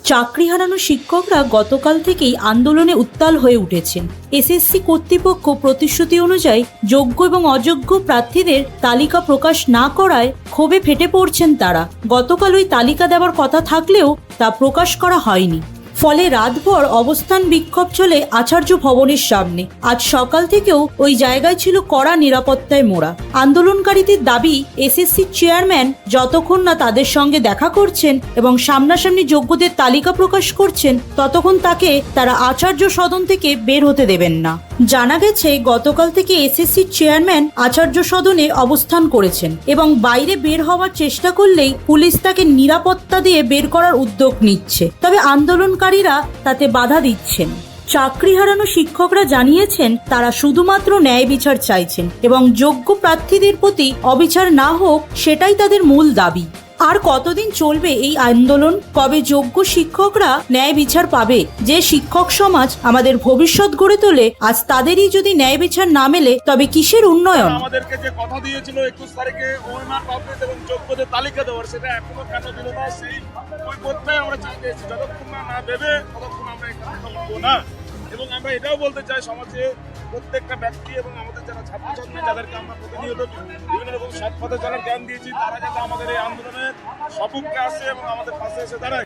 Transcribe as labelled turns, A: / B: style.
A: চাকরি হারানো শিক্ষকরা গতকাল থেকেই আন্দোলনে উত্তাল হয়ে উঠেছেন। এসএসসি কর্তৃপক্ষ প্রতিশ্রুতি অনুযায়ী যোগ্য এবং অযোগ্য প্রার্থীদের তালিকা প্রকাশ না করায় ক্ষোভে ফেটে পড়ছেন তারা। গতকাল ওই তালিকা দেওয়ার কথা থাকলেও তা প্রকাশ করা হয়নি। ফলে রাতভর অবস্থান বিক্ষোভ চলে আচার্য ভবনের সামনে। আজ সকাল থেকেও ওই জায়গায় ছিল কড়া নিরাপত্তায় মোড়া। আন্দোলনকারীদের দাবি, এসএসসির চেয়ারম্যান যতক্ষণ না তাদের সঙ্গে দেখা করছেন এবং সামনাসামনি যোগ্যদের তালিকা প্রকাশ করছেন, ততক্ষণ তাকে তারা আচার্য সদন থেকে বের হতে দেবেন না। জানা গেছে, গতকাল থেকে এসএসসির চেয়ারম্যান আচার্য সদনে অবস্থান করেছেন এবং বাইরে বের হওয়ার চেষ্টা করলেই পুলিশ তাকে নিরাপত্তা দিয়ে বের করার উদ্যোগ নিচ্ছে। তবে আন্দোলনকারীরা তাতে বাধা দিচ্ছেন। চাকরি হারানো শিক্ষকরা জানিয়েছেন, তারা শুধুমাত্র ন্যায় বিচার চাইছেন এবং যোগ্য প্রার্থীদের প্রতি অবিচার না হোক, সেটাই তাদের মূল দাবি। আর কতদিন চলবে এই আন্দোলন? কবে যোগ্য শিক্ষকরা ন্যায় বিচার পাবে? যে শিক্ষক সমাজ আমাদের ভবিষ্যৎ গড়ে তোলে, আজ তাদেরই যদি ন্যায় বিচার না মেলে, তবে কিসের উন্নয়ন?
B: আমাদেরকে যে কথা দিয়েছিল 21 তারিখে ওএমআর পাবলিক এবং যোগ্যদের তালিকা দেওয়ার, সেটা এখনো কেন দিল না? সেই ঐক্যটাই আমরা চাইতে এসেছি। যতক্ষণ না দেবে ততক্ষণ আমরা এখানে থাকবো না। এবং আমরা এটাও বলতে চাই, সমাজে প্রত্যেকটা ব্যক্তি এবং আমাদের যারা ছাত্রছাত্রী, যাদেরকে আমরা প্রতিনিয়ত বিভিন্ন রকম সৎ পথে চলার জ্ঞান দিয়েছি, তারা যাতে আমাদের এই আন্দোলনের সপক্ষে আসে এবং আমাদের পাশে এসে দাঁড়ায়।